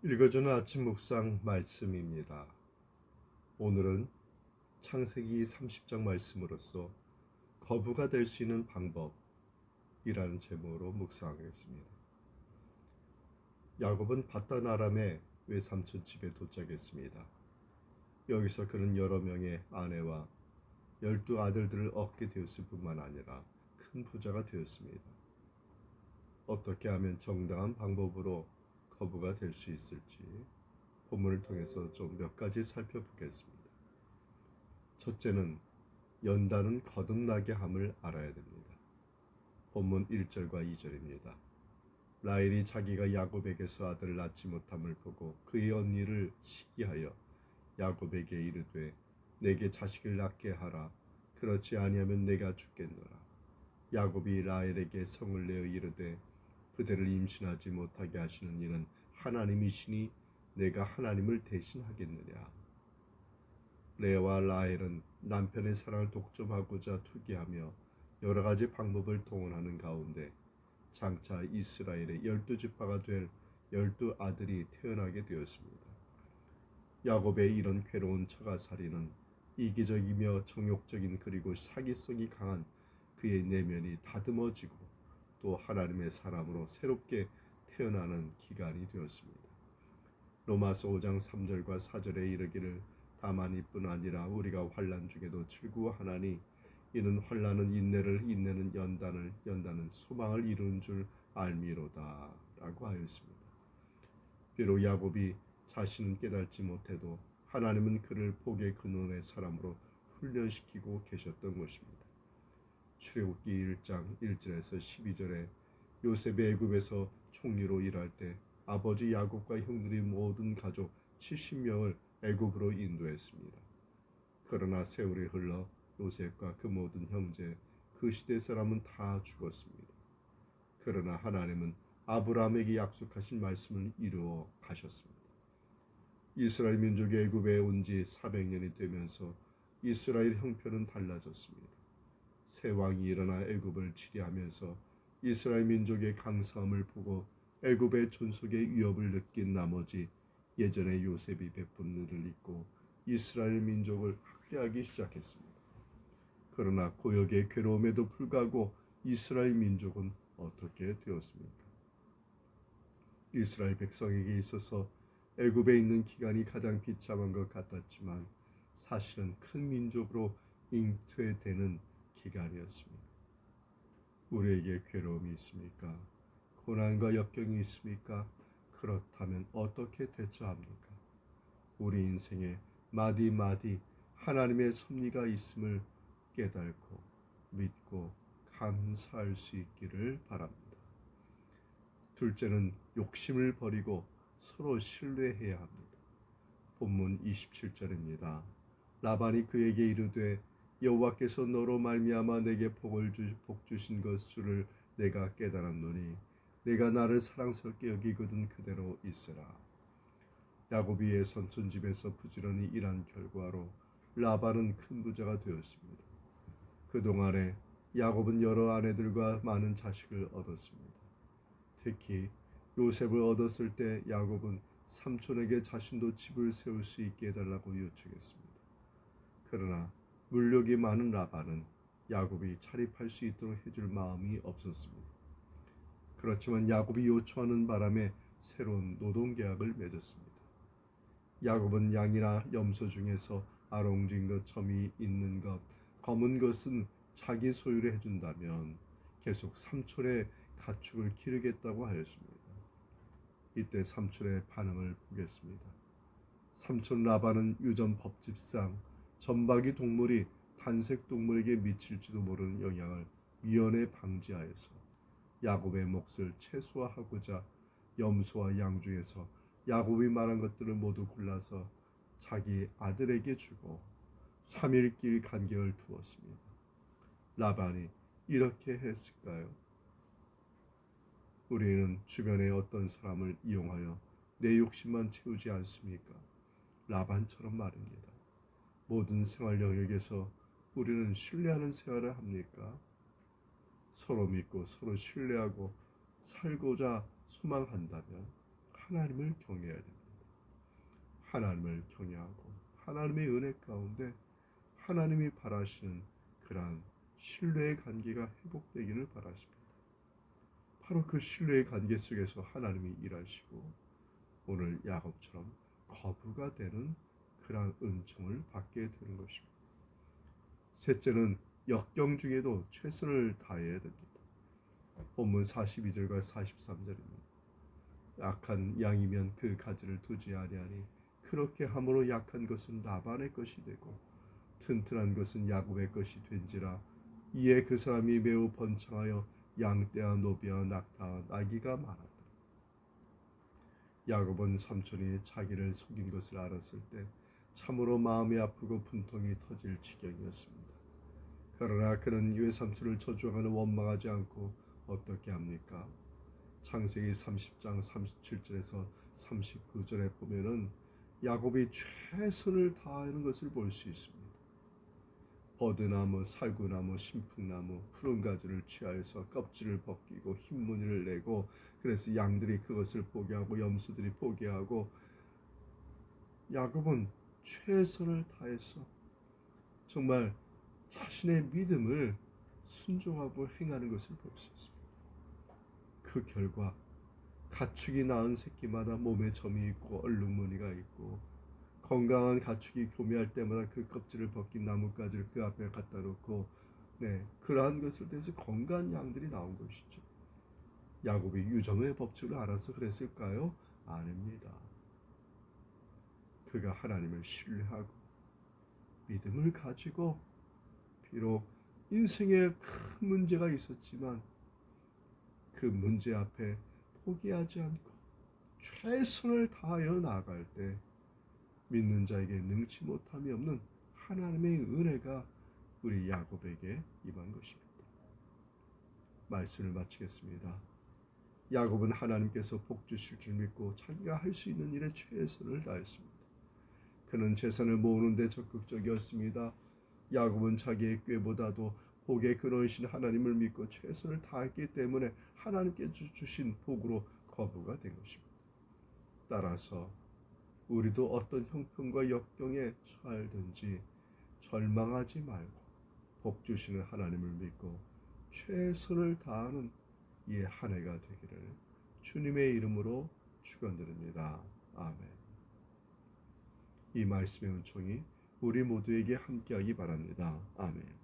읽어주는 아침 묵상 말씀입니다. 오늘은 창세기 30장 말씀으로서 거부가 될 수 있는 방법이라는 제목으로 묵상하겠습니다. 야곱은 바단 아람의 외삼촌 집에 도착했습니다. 여기서 그는 여러 명의 아내와 12아들들을 얻게 되었을 뿐만 아니라 큰 부자가 되었습니다. 어떻게 하면 정당한 방법으로 거부가 될 수 있을지 본문을 통해서 좀 몇 가지 살펴보겠습니다. 첫째는 연단은 거듭나게 함을 알아야 됩니다. 본문 1절과 2절입니다. 라헬이 자기가 야곱에게서 아들을 낳지 못함을 보고 그의 언니를 시기하여 야곱에게 이르되 내게 자식을 낳게 하라. 그렇지 아니하면 내가 죽겠노라. 야곱이 라헬에게 성을 내어 이르되 그대를 임신하지 못하게 하시는 이는 하나님이시니 내가 하나님을 대신하겠느냐. 레아와 라헬은 남편의 사랑을 독점하고자 투기하며 여러 가지 방법을 동원하는 가운데 장차 이스라엘의 12지파가 될 12아들이 태어나게 되었습니다. 야곱의 이런 괴로운 처가살이는 이기적이며 정욕적인 그리고 사기성이 강한 그의 내면이 다듬어지고 또 하나님의 사람으로 새롭게 태어나는 기간이 되었습니다. 로마서 5장 3절과 4절에 이르기를 다만 이뿐 아니라 우리가 환난 중에도 즐거워하나니 이는 환난은 인내를 인내는 연단을 연단은 소망을 이루는 줄 알미로다 라고 하였습니다. 비록 야곱이 자신은 깨닫지 못해도 하나님은 그를 복의 근원의 사람으로 훈련시키고 계셨던 것입니다. 출애굽기 1장 1절에서 12절에 요셉이 애굽에서 총리로 일할 때 아버지 야곱과 형들이 모든 가족 70명을 애굽으로 인도했습니다. 그러나 세월이 흘러 요셉과 그 모든 형제, 그 시대 사람은 다 죽었습니다. 그러나 하나님은 아브라함에게 약속하신 말씀을 이루어 가셨습니다. 이스라엘 민족이 애굽에 온 지 400년이 되면서 이스라엘 형편은 달라졌습니다. 새 왕이 일어나 애굽을 치리하면서 이스라엘 민족의 강성함을 보고 애굽의 존속의 위협을 느낀 나머지 예전에 요셉이 베푼 일을 잊고 이스라엘 민족을 학대하기 시작했습니다. 그러나 고역의 괴로움에도 불구하고 이스라엘 민족은 어떻게 되었습니까? 이스라엘 백성에게 있어서 애굽에 있는 기간이 가장 비참한 것 같았지만 사실은 큰 민족으로 잉태되는 기간이었습니다. 우리에게 괴로움이 있습니까? 고난과 역경이 있습니까? 그렇다면 어떻게 대처합니까? 우리 인생에 마디마디 하나님의 섭리가 있음을 깨닫고 믿고 감사할 수 있기를 바랍니다. 둘째는 욕심을 버리고 서로 신뢰해야 합니다. 본문 27절입니다. 라반이 그에게 이르되 여호와께서 너로 말미암아 내게 복 주신 것을 내가 깨달았노니 내가 나를 사랑스럽게 여기거든 그대로 있으라. 야곱이 외손촌 집에서 부지런히 일한 결과로 라반은 큰 부자가 되었습니다. 그동안에 야곱은 여러 아내들과 많은 자식을 얻었습니다. 특히 요셉을 얻었을 때 야곱은 삼촌에게 자신도 집을 세울 수 있게 해달라고 요청했습니다. 그러나 물욕이 많은 라반은 야곱이 차립할 수 있도록 해줄 마음이 없었습니다. 그렇지만 야곱이 요청하는 바람에 새로운 노동계약을 맺었습니다. 야곱은 양이나 염소 중에서 아롱진 것, 점이 있는 것, 검은 것은 자기 소유로 해준다면 계속 삼촌의 가축을 기르겠다고 하였습니다. 이때 삼촌의 반응을 보겠습니다. 삼촌 라반은 유전 법집상 점박이 동물이 단색 동물에게 미칠지도 모르는 영향을 미연에 방지하여서 야곱의 몫을 최소화하고자 염소와 양 중에서 야곱이 말한 것들을 모두 골라서 자기 아들에게 주고 3일길 간격을 두었습니다. 라반이 이렇게 했을까요? 우리는 주변의 어떤 사람을 이용하여 내 욕심만 채우지 않습니까? 라반처럼 말입니다. 모든 생활 영역에서 우리는 신뢰하는 생활을 합니까? 서로 믿고 서로 신뢰하고 살고자 소망한다면 하나님을 경외해야 됩니다. 하나님을 경외하고 하나님의 은혜 가운데 하나님이 바라시는 그러한 신뢰의 관계가 회복되기를 바라십니다. 바로 그 신뢰의 관계 속에서 하나님이 일하시고 오늘 야곱처럼 거부가 되는 그러한 은총을 받게 되는 것입니다. 셋째는 역경 중에도 최선을 다해야 됩니다. 본문 42절과 43절입니다. 약한 양이면 그 가지를 두지 아니하니 그렇게 함으로 약한 것은 라반의 것이 되고 튼튼한 것은 야곱의 것이 된지라. 이에 그 사람이 매우 번창하여 양떼와 노비와 낙타와 나귀가 많았다. 야곱은 삼촌이 자기를 속인 것을 알았을 때 참으로 마음이 아프고 분통이 터질 지경이었습니다. 그러나 그는 외삼촌을 저주하는 원망하지 않고 어떻게 합니까? 창세기 30장 37절에서 39절에 보면은 야곱이 최선을 다하는 것을 볼 수 있습니다. 버드나무, 살구나무, 신풍나무, 푸른 가지를 취하여서 껍질을 벗기고 흰무늬를 내고 그래서 양들이 그것을 보게 하고 염소들이 보게 하고 야곱은 최선을 다해서 정말 자신의 믿음을 순종하고 행하는 것을 볼 수 있습니다. 그 결과 가축이 낳은 새끼마다 몸에 점이 있고 얼룩무늬가 있고 건강한 가축이 교미할 때마다 그 껍질을 벗긴 나뭇가지를 그 앞에 갖다 놓고 그러한 것을 대해서 건강한 양들이 나온 것이죠. 야곱이 유전의 법칙을 알아서 그랬을까요? 아닙니다. 그가 하나님을 신뢰하고 믿음을 가지고 비록 인생에 큰 문제가 있었지만 그 문제 앞에 포기하지 않고 최선을 다하여 나아갈 때 믿는 자에게 능치 못함이 없는 하나님의 은혜가 우리 야곱에게 임한 것입니다. 말씀을 마치겠습니다. 야곱은 하나님께서 복 주실 줄 믿고 자기가 할 수 있는 일에 최선을 다했습니다. 그는 재산을 모으는 데 적극적이었습니다. 야곱은 자기의 꾀보다도 복의 근원이신 하나님을 믿고 최선을 다했기 때문에 하나님께 주신 복으로 거부가 된 것입니다. 따라서 우리도 어떤 형편과 역경에 처하든지 절망하지 말고 복 주시는 하나님을 믿고 최선을 다하는 이 한 해가 되기를 주님의 이름으로 축원드립니다. 아멘. 이 말씀의 은총이 우리 모두에게 함께하기 바랍니다. 아멘.